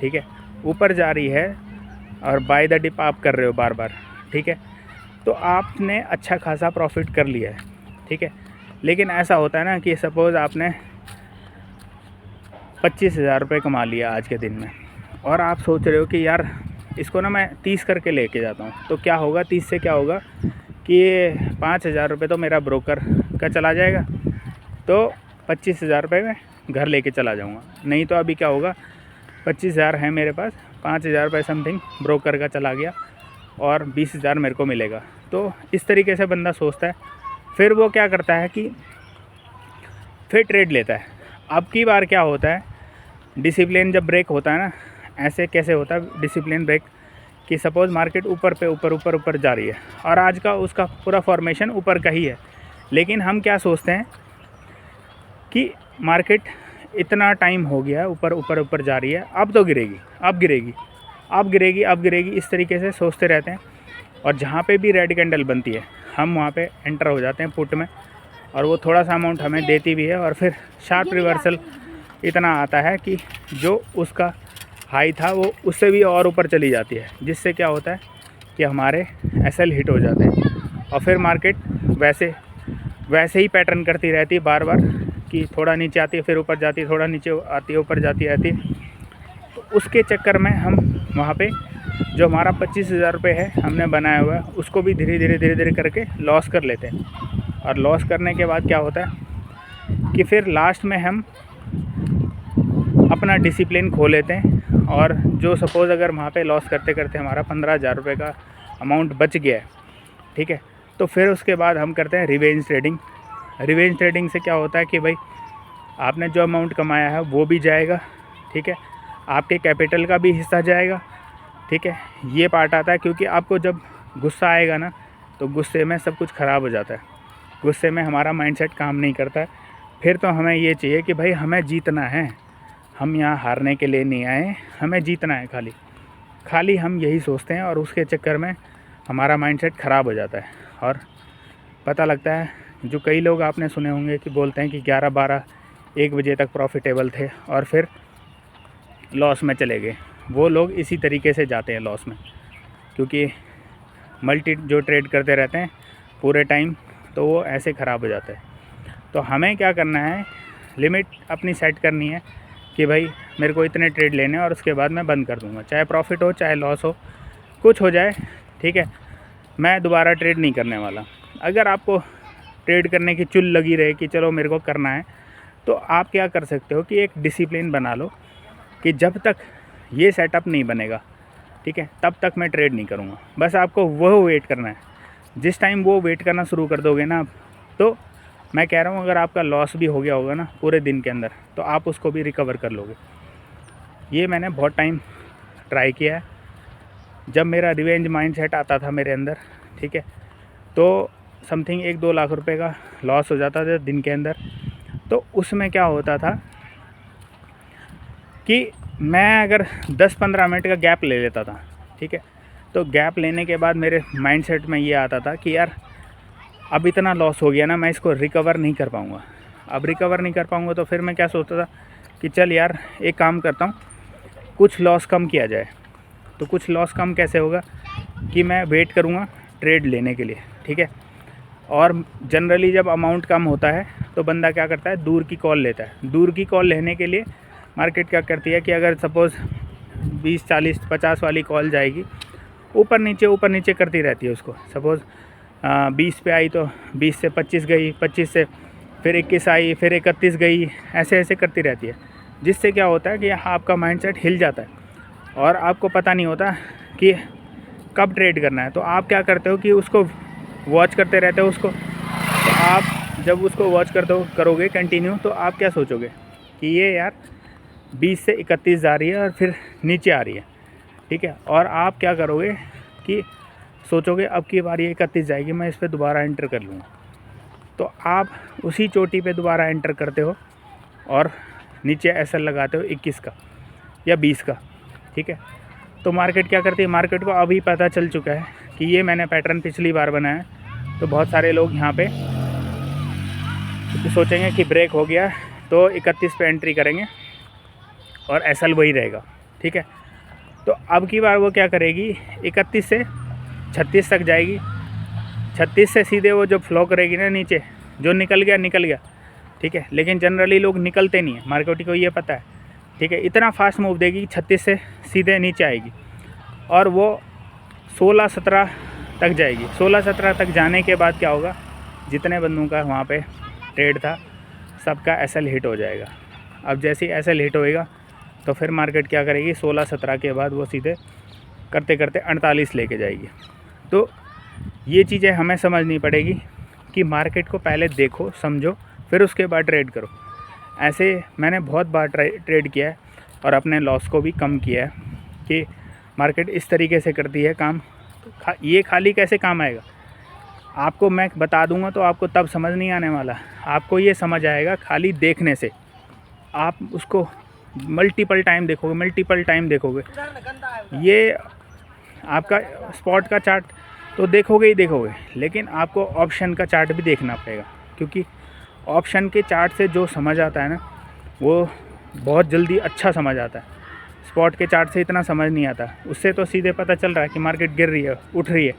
[SPEAKER 1] ठीक है, ऊपर जा रही है और बाय द डिप आप कर रहे हो बार बार, ठीक है, तो आपने अच्छा खासा प्रॉफिट कर लिया है, ठीक है। लेकिन ऐसा होता है ना कि सपोज़ आपने 25,000 रुपये कमा लिया आज के दिन में, और आप सोच रहे हो कि यार इसको ना मैं 30 करके लेके जाता हूँ, तो क्या होगा, 30 से क्या होगा कि 5,000 रुपये तो मेरा ब्रोकर का चला जाएगा, तो 25,000 रुपये में घर लेके चला जाऊँगा। नहीं तो अभी क्या होगा, 25,000 है मेरे पास, 5,000 रुपये समथिंग ब्रोकर का चला गया और 20,000 मेरे को मिलेगा। तो इस तरीके से बंदा सोचता है। फिर वो क्या करता है कि फिर ट्रेड लेता है। अब की बार क्या होता है, डिसिप्लिन जब ब्रेक होता है ना, ऐसे कैसे होता है डिसिप्लिन ब्रेक कि सपोज़ मार्केट ऊपर पे ऊपर ऊपर ऊपर जा रही है और आज का उसका पूरा फॉर्मेशन ऊपर का ही है, लेकिन हम क्या सोचते हैं कि मार्केट इतना टाइम हो गया है ऊपर ऊपर ऊपर जा रही है, अब तो गिरेगी, अब गिरेगी, अब गिरेगी, अब गिरेगी, इस तरीके से सोचते रहते हैं। और जहाँ पे भी रेड कैंडल बनती है हम वहाँ पे एंटर हो जाते हैं पुट में, और वो थोड़ा सा अमाउंट हमें देती भी है, और फिर शार्प रिवर्सल इतना आता है कि जो उसका हाई था वो उससे भी और ऊपर चली जाती है, जिससे क्या होता है कि हमारे एसएल हिट हो जाते हैं। और फिर मार्केट वैसे ही पैटर्न करती रहती है बार बार कि थोड़ा नीचे आती है फिर ऊपर जाती है, थोड़ा नीचे आती है ऊपर जाती रहती है। तो उसके चक्कर में हम वहाँ पे जो हमारा 25,000 रुपये है हमने बनाया हुआ है, उसको भी धीरे धीरे करके लॉस कर लेते हैं। और लॉस करने के बाद क्या होता है कि फिर लास्ट में हम अपना डिसिप्लिन खो लेते हैं, और जो सपोज़ अगर वहाँ पे लॉस करते करते हमारा 15,000 रुपये का अमाउंट बच गया है, ठीक है, तो फिर उसके बाद हम करते हैं रिवेंज ट्रेडिंग। रिवेंज ट्रेडिंग से क्या होता है कि भाई आपने जो अमाउंट कमाया है वो भी जाएगा, ठीक है, आपके कैपिटल का भी हिस्सा जाएगा, ठीक है। ये पार्ट आता है क्योंकि आपको जब गुस्सा आएगा ना, तो गुस्से में सब कुछ ख़राब हो जाता है, गुस्से में हमारा माइंडसेट काम नहीं करता है। फिर तो हमें ये चाहिए कि भाई हमें जीतना है, हम यहाँ हारने के लिए नहीं आए, हमें जीतना है, खाली हम यही सोचते हैं, और उसके चक्कर में हमारा माइंडसेट ख़राब हो जाता है। और पता लगता है जो कई लोग आपने सुने होंगे कि बोलते हैं कि 11, 12, 1 बजे तक प्रॉफिटेबल थे और फिर लॉस में चले गए, वो लोग इसी तरीके से जाते हैं लॉस में, क्योंकि मल्टी जो ट्रेड करते रहते हैं पूरे टाइम, तो वो ऐसे ख़राब हो जाता है। तो हमें क्या करना है, लिमिट अपनी सेट करनी है कि भाई मेरे को इतने ट्रेड लेने हैं और उसके बाद मैं बंद कर दूँगा, चाहे प्रॉफिट हो चाहे लॉस हो, कुछ हो जाए, ठीक है, मैं दोबारा ट्रेड नहीं करने वाला। अगर आपको ट्रेड करने की चुल लगी रहे कि चलो मेरे को करना है, तो आप क्या कर सकते हो कि एक डिसिप्लिन बना लो कि जब तक ये सेटअप नहीं बनेगा, ठीक है, तब तक मैं ट्रेड नहीं करूँगा। बस आपको वो वेट करना है। जिस टाइम वो वेट करना शुरू कर दोगे ना, तो मैं कह रहा हूँ अगर आपका लॉस भी हो गया होगा ना पूरे दिन के अंदर, तो आप उसको भी रिकवर कर लोगे। ये मैंने बहुत टाइम ट्राई किया है। जब मेरा रिवेंज माइंडसेट आता था मेरे अंदर, ठीक है, तो समथिंग 1-2 लाख रुपए का लॉस हो जाता था दिन के अंदर। तो उसमें क्या होता था कि मैं अगर 10-15 मिनट का गैप ले लेता था, ठीक है, तो गैप लेने के बाद मेरे माइंडसेट में ये आता था कि यार अब इतना लॉस हो गया ना, मैं इसको रिकवर नहीं कर पाऊँगा। अब रिकवर नहीं कर पाऊँगा तो फिर मैं क्या सोचता था कि चल यार एक काम करता हूँ, कुछ लॉस कम किया जाए। तो कुछ लॉस कम कैसे होगा कि मैं वेट करूँगा ट्रेड लेने के लिए, ठीक है। और जनरली जब अमाउंट कम होता है तो बंदा क्या करता है, दूर की कॉल लेता है। दूर की कॉल लेने के लिए मार्केट क्या करती है कि अगर सपोज़ 20, 40, 50 वाली कॉल जाएगी, ऊपर नीचे करती रहती है उसको। सपोज़ 20 पे आई तो 20 से 25 गई, 25 से फिर 21 आई, फिर 31 गई, ऐसे करती रहती है। जिससे क्या होता है कि आपका माइंडसेट हिल जाता है और आपको पता नहीं होता कि कब ट्रेड करना है। तो आप क्या करते हो कि उसको वॉच करते रहते हो उसको। तो आप जब उसको वॉच करोगे कंटिन्यू, तो आप क्या सोचोगे कि ये यार 20 से 31 जा रही है और फिर नीचे आ रही है, ठीक है। और आप क्या करोगे कि सोचोगे अब की बार ये 31 जाएगी, मैं इस पर दोबारा एंटर कर लूँगा। तो आप उसी चोटी पे दोबारा एंटर करते हो और नीचे एसएल लगाते हो 21 का या 20 का, ठीक है। तो मार्केट क्या करती है, मार्केट को अभी पता चल चुका है कि ये मैंने पैटर्न पिछली बार बनाया। तो बहुत सारे लोग यहाँ पे सोचेंगे कि ब्रेक हो गया तो 31 पे एंट्री करेंगे और एसएल वही रहेगा, ठीक है। तो अब की बार वो क्या करेगी, 31 से 36 तक जाएगी। 36 से सीधे वो जो फ्लो करेगी ना नीचे, जो निकल गया, ठीक है। लेकिन जनरली लोग निकलते नहीं है, मार्केट को ये पता है, ठीक है। इतना फास्ट मूव देगी 36 से सीधे नीचे आएगी और वो 16-17 तक जाएगी। 16-17 तक जाने के बाद क्या होगा, जितने बंदों का वहाँ पे ट्रेड था सबका एसएल हिट हो जाएगा। अब जैसे ही एसएल हिट होएगा तो फिर मार्केट क्या करेगी, 16-17 के बाद वो सीधे करते 48 लेके जाएगी। तो ये चीज़ें हमें समझनी पड़ेगी कि मार्केट को पहले देखो, समझो, फिर उसके बाद ट्रेड करो। ऐसे मैंने बहुत बार ट्रेड किया है और अपने लॉस को भी कम किया है कि मार्केट इस तरीके से करती है काम। तो ये खाली कैसे काम आएगा, आपको मैं बता दूंगा तो आपको तब समझ नहीं आने वाला। आपको ये समझ आएगा खाली देखने से। आप उसको मल्टीपल टाइम देखोगे। ये आपका स्पॉट का चार्ट तो देखोगे ही देखोगे, लेकिन आपको ऑप्शन का चार्ट भी देखना पड़ेगा, क्योंकि ऑप्शन के चार्ट से जो समझ आता है ना, वो बहुत जल्दी अच्छा समझ आता है। स्पॉट के चार्ट से इतना समझ नहीं आता। उससे तो सीधे पता चल रहा है कि मार्केट गिर रही है, उठ रही है,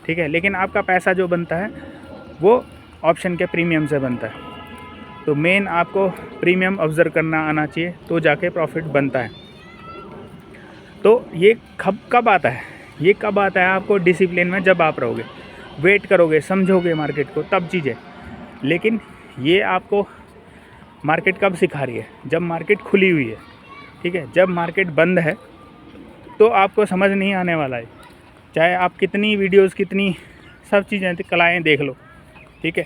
[SPEAKER 1] ठीक है। लेकिन आपका पैसा जो बनता है वो ऑप्शन के प्रीमियम से बनता है। तो मेन आपको प्रीमियम ऑब्ज़र्व करना आना चाहिए, तो जाके प्रॉफिट बनता है। तो ये कब आता है, ये कब आता है आपको डिसिप्लिन में, जब आप रहोगे, वेट करोगे, समझोगे मार्केट को, तब चीज़ें। लेकिन ये आपको मार्केट कब सिखा रही है, जब मार्केट खुली हुई है, ठीक है। जब मार्केट बंद है तो आपको समझ नहीं आने वाला है, चाहे आप कितनी वीडियोस, कितनी सब चीज़ें कलाएँ देख लो, ठीक है।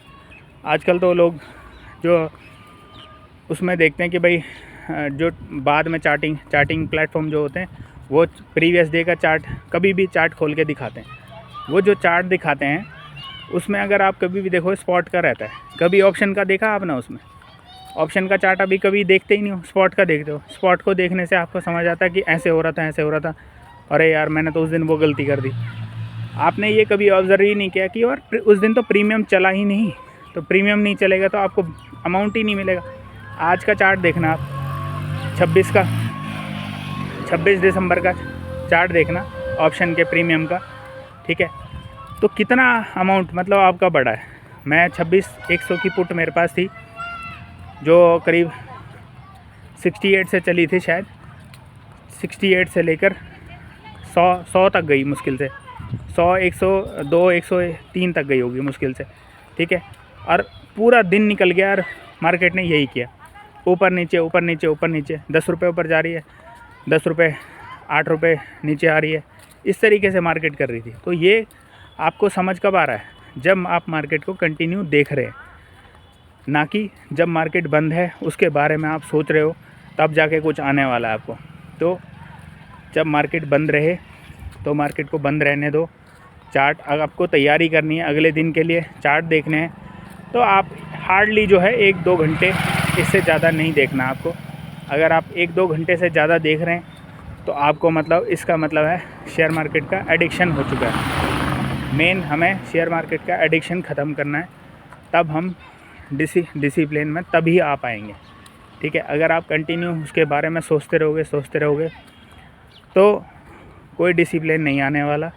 [SPEAKER 1] आजकल तो लोग जो उसमें देखते हैं कि भाई जो बाद में चार्टिंग प्लेटफॉर्म जो होते हैं, वो प्रीवियस डे का चार्ट कभी भी चार्ट खोल के दिखाते हैं। वो जो चार्ट दिखाते हैं उसमें अगर आप कभी भी देखो, स्पॉट का रहता है। कभी ऑप्शन का देखा आपने, उसमें ऑप्शन का चार्ट अभी कभी देखते ही नहीं हो, स्पॉट का देखते हो। स्पॉट को देखने से आपको समझ आता है कि ऐसे हो रहा था, अरे यार मैंने तो उस दिन वो गलती कर दी। आपने ये कभी ऑब्जर्व ही नहीं किया कि और उस दिन तो प्रीमियम चला ही नहीं। तो प्रीमियम नहीं चलेगा तो आपको अमाउंट ही नहीं मिलेगा। आज का चार्ट देखना आप, 26 दिसंबर का चार्ट देखना ऑप्शन के प्रीमियम का, ठीक है। तो कितना अमाउंट मतलब आपका बढ़ा है। मैं 26,100 की पुट मेरे पास थी, जो करीब 68 से चली थी, शायद 68 से लेकर 100 तक गई मुश्किल से। 100, 102, 103 तक गई होगी मुश्किल से, ठीक है। और पूरा दिन निकल गया और मार्केट ने यही किया, ऊपर नीचे 10 रुपये ऊपर जा रही है, 10 रुपये, 8 रुपये नीचे आ रही है। इस तरीके से मार्केट कर रही थी। तो ये आपको समझ कब आ रहा है, जब आप मार्केट को कंटिन्यू देख रहे हैं, ना कि जब मार्केट बंद है उसके बारे में आप सोच रहे हो, तब जाके कुछ आने वाला है आपको। तो जब मार्केट बंद रहे तो मार्केट को बंद रहने दो। चार्ट अगर आपको तैयारी करनी है अगले दिन के लिए, चार्ट देखने हैं, तो आप हार्डली जो है 1-2 घंटे, इससे ज़्यादा नहीं देखना आपको। अगर आप 1-2 घंटे से ज़्यादा देख रहे हैं तो आपको मतलब इसका मतलब है शेयर मार्केट का एडिक्शन हो चुका है। मेन हमें शेयर मार्केट का एडिक्शन ख़त्म करना है, तब हम डिसिप्लिन में तभी आ पाएंगे। ठीक है, अगर आप कंटिन्यू उसके बारे में सोचते रहोगे तो कोई डिसिप्लिन नहीं आने वाला।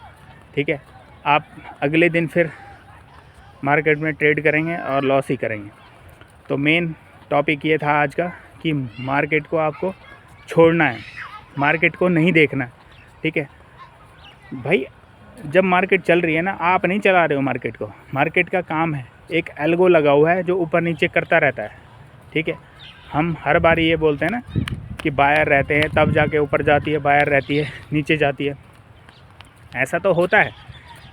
[SPEAKER 1] ठीक है, आप अगले दिन फिर मार्केट में ट्रेड करेंगे और लॉस ही करेंगे। तो मेन टॉपिक ये था आज का कि मार्केट को आपको छोड़ना है, मार्केट को नहीं देखना। ठीक है भाई, जब मार्केट चल रही है ना, आप नहीं चला रहे हो मार्केट को, मार्केट का काम है, एक एल्गो लगा हुआ है जो ऊपर नीचे करता रहता है। ठीक है, हम हर बार ये बोलते हैं ना कि बायर रहते हैं तब जाके ऊपर जाती है, बायर रहती है नीचे जाती है। ऐसा तो होता है,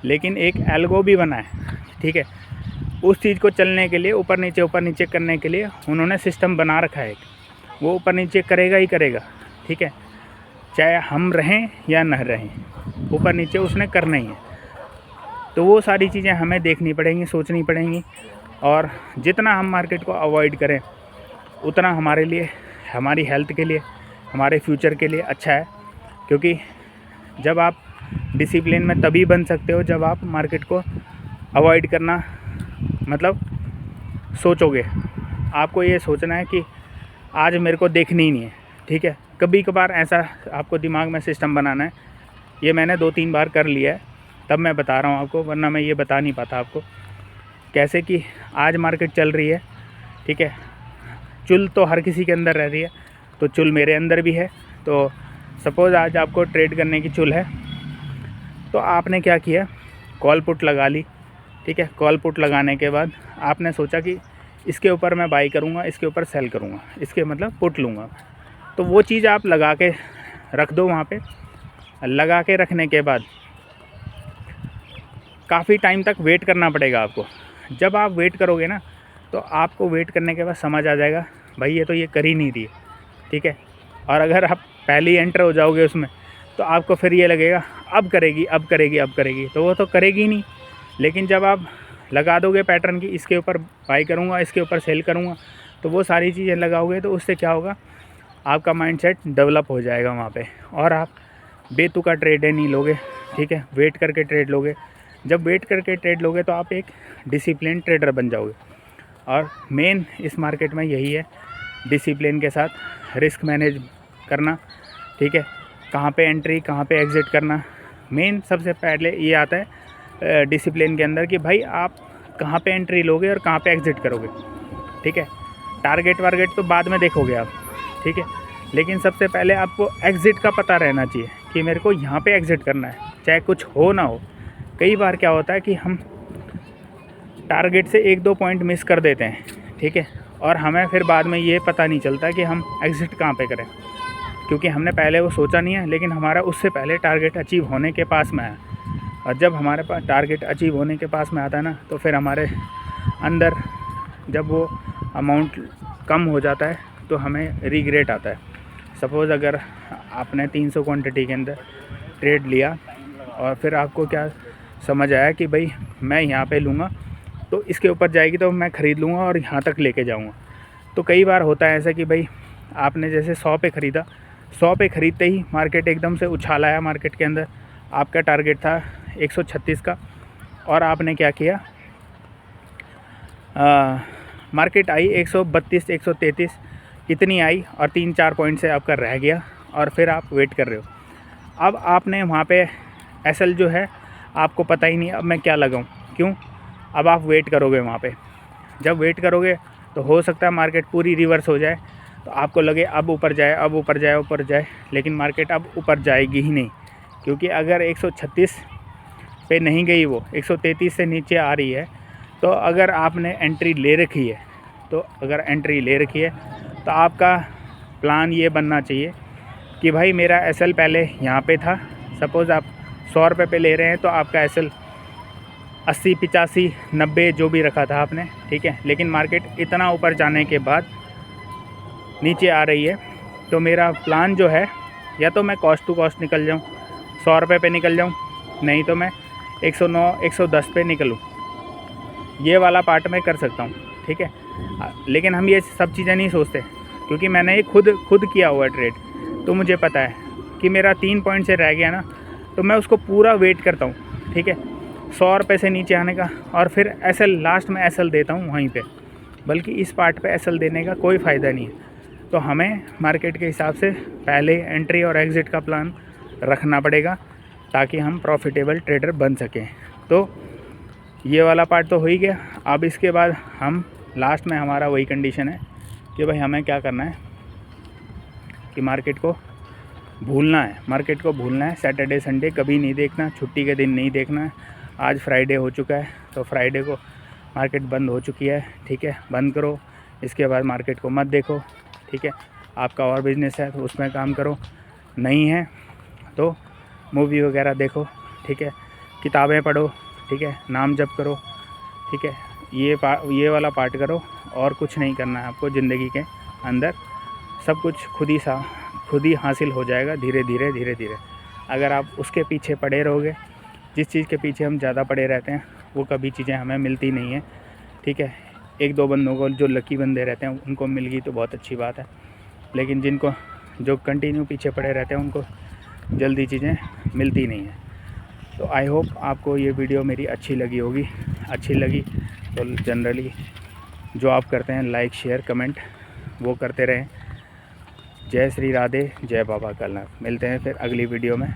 [SPEAKER 1] लेकिन एक एल्गो भी बना है। ठीक है, उस चीज़ को चलने के लिए ऊपर नीचे करने के लिए उन्होंने सिस्टम बना रखा है, वो ऊपर नीचे करेगा ही करेगा। ठीक है, चाहे हम रहें या न रहें, ऊपर नीचे उसने करना ही है। तो वो सारी चीज़ें हमें देखनी पड़ेंगी, सोचनी पड़ेंगी, और जितना हम मार्केट को अवॉइड करें उतना हमारे लिए, हमारी हेल्थ के लिए, हमारे फ्यूचर के लिए अच्छा है। क्योंकि जब आप डिसिप्लिन में तभी बन सकते हो जब आप मार्केट को अवॉइड करना मतलब सोचोगे। आपको ये सोचना है कि आज मेरे को देखनी ही नहीं है। ठीक है, कभी कभार ऐसा आपको दिमाग में सिस्टम बनाना है। ये मैंने 2-3 बार कर लिया है, तब मैं बता रहा हूँ आपको, वरना मैं ये बता नहीं पाता आपको कैसे। कि आज मार्केट चल रही है, ठीक है, चुल तो हर किसी के अंदर रह रही है, तो चुल मेरे अंदर भी है। तो सपोज़ आज आपको ट्रेड करने की चुल है, तो आपने क्या किया, कॉल पुट लगा ली। ठीक है, कॉल पुट लगाने के बाद आपने सोचा कि इसके ऊपर मैं बाई करूँगा, इसके ऊपर सेल करूँगा, इसके मतलब पुट लूँगा। तो वो चीज़ आप लगा के रख दो वहाँ पे। लगा के रखने के बाद काफ़ी टाइम तक वेट करना पड़ेगा आपको। जब आप वेट करोगे ना, तो आपको वेट करने के बाद समझ आ जाएगा भाई ये तो ये कर ही नहीं रही है। ठीक है, और अगर आप पहले ही एंटर हो जाओगे उसमें, तो आपको फिर ये लगेगा अब करेगी, तो वो तो करेगी नहीं। लेकिन जब आप लगा दोगे पैटर्न की, इसके ऊपर बाई करूँगा, इसके ऊपर सेल करूँगा, तो वो सारी चीज़ें लगाओगे, तो उससे क्या होगा, आपका माइंडसेट डेवलप हो जाएगा वहाँ पे, और आप बेतुका ट्रेड नहीं लोगे। ठीक है, वेट करके ट्रेड लोगे। जब वेट करके ट्रेड लोगे तो आप एक डिसिप्लिन ट्रेडर बन जाओगे। और मेन इस मार्केट में यही है, डिसिप्लिन के साथ रिस्क मैनेज करना। ठीक है, कहाँ पे एंट्री, कहाँ पे एग्ज़िट करना। मेन सबसे पहले ये आता है डिसिप्लिन के अंदर कि भाई आप कहाँ पे एंट्री लोगे और कहाँ पे एग्ज़िट करोगे। ठीक है, टारगेट वारगेट तो बाद में देखोगे आप। ठीक है, लेकिन सबसे पहले आपको एग्ज़िट का पता रहना चाहिए कि मेरे को यहाँ पे एग्ज़िट करना है, चाहे कुछ हो ना हो। कई बार क्या होता है कि हम टारगेट से 1-2 पॉइंट मिस कर देते हैं। ठीक है, और हमें फिर बाद में ये पता नहीं चलता कि हम एग्ज़िट कहाँ पे करें, क्योंकि हमने पहले वो सोचा नहीं है, लेकिन हमारा उससे पहले टारगेट अचीव होने के पास में आया। और जब हमारे पास टारगेट अचीव होने के पास में आता है ना, तो फिर हमारे अंदर जब वो अमाउंट कम हो जाता है तो हमें रिग्रेट आता है। सपोज़ अगर आपने 300 क्वांटिटी के अंदर ट्रेड लिया और फिर आपको क्या समझ आया कि भाई मैं यहाँ पे लूँगा तो इसके ऊपर जाएगी तो मैं ख़रीद लूँगा और यहाँ तक लेके जाऊँगा। तो कई बार होता है ऐसा कि भाई आपने जैसे 100 पे ख़रीदा, 100 पे ख़रीदते ही मार्केट एकदम से उछाल आया। मार्केट के अंदर आपका टारगेट था 136 का, और आपने क्या किया, मार्केट आई 132, 133 इतनी आई, और 3-4 पॉइंट से आपका रह गया, और फिर आप वेट कर रहे हो। अब आपने वहाँ पे एसएल जो है आपको पता ही नहीं अब मैं क्या लगाऊँ, क्यों? अब आप वेट करोगे वहाँ पे। जब वेट करोगे तो हो सकता है मार्केट पूरी रिवर्स हो जाए, तो आपको लगे अब ऊपर जाए, लेकिन मार्केट अब ऊपर जाएगी ही नहीं। क्योंकि अगर 136 पे नहीं गई, वो 133 से नीचे आ रही है, तो अगर आपने एंट्री ले रखी है, तो आपका प्लान ये बनना चाहिए कि भाई मेरा एसएल पहले यहाँ पे था। सपोज़ आप 100 रुपये पे ले रहे हैं, तो आपका एसएल 80, 85, 90 जो भी रखा था आपने, ठीक है। लेकिन मार्केट इतना ऊपर जाने के बाद नीचे आ रही है, तो मेरा प्लान जो है, या तो मैं कॉस्ट टू कॉस्ट निकल जाऊँ, 100 रुपये पे निकल जाऊँ, नहीं तो मैं 109, 110 पे निकलूँ। ये वाला पार्ट मैं कर सकता हूँ, ठीक है। लेकिन हम ये सब चीज़ें नहीं सोचते, क्योंकि मैंने ये खुद किया हुआ ट्रेड, तो मुझे पता है कि मेरा 3 पॉइंट से रह गया ना, तो मैं उसको पूरा वेट करता हूँ, ठीक है, 100 रुपये से नीचे आने का, और फिर एसएल लास्ट में एसएल देता हूँ वहीं पे। बल्कि इस पार्ट पे एसएल देने का कोई फ़ायदा नहीं है। तो हमें मार्केट के हिसाब से पहले एंट्री और एग्ज़िट का प्लान रखना पड़ेगा ताकि हम प्रॉफिटेबल ट्रेडर बन सकें। तो ये वाला पार्ट तो हो ही गया। अब इसके बाद हम लास्ट में हमारा वही कंडीशन है कि भाई हमें क्या करना है कि मार्केट को भूलना है। सैटरडे संडे कभी नहीं देखना, छुट्टी के दिन नहीं देखना है। आज फ्राइडे हो चुका है, तो फ्राइडे को मार्केट बंद हो चुकी है, ठीक है, बंद करो। इसके बाद मार्केट को मत देखो, ठीक है। आपका और बिज़नेस है तो उसमें काम करो, नहीं है तो मूवी वगैरह देखो, ठीक है, किताबें पढ़ो, ठीक है, नाम जप करो, ठीक है। ये वाला पार्ट करो, और कुछ नहीं करना है आपको ज़िंदगी के अंदर। सब कुछ खुद ही हासिल हो जाएगा धीरे धीरे। अगर आप उसके पीछे पड़े रहोगे, जिस चीज़ के पीछे हम ज़्यादा पड़े रहते हैं, वो कभी चीज़ें हमें मिलती नहीं हैं, ठीक है। 1-2 बंदों को, जो लकी बंदे रहते हैं, उनको मिल गई तो बहुत अच्छी बात है, लेकिन जो कंटिन्यू पीछे पड़े रहते हैं उनको जल्दी चीज़ें मिलती नहीं हैं। तो आई होप आपको ये वीडियो मेरी अच्छी लगी होगी। अच्छी लगी तो जनरली जो आप करते हैं लाइक शेयर कमेंट वो करते रहें। जय श्री राधे, जय बाबा कलनाथ। मिलते हैं फिर अगली वीडियो में।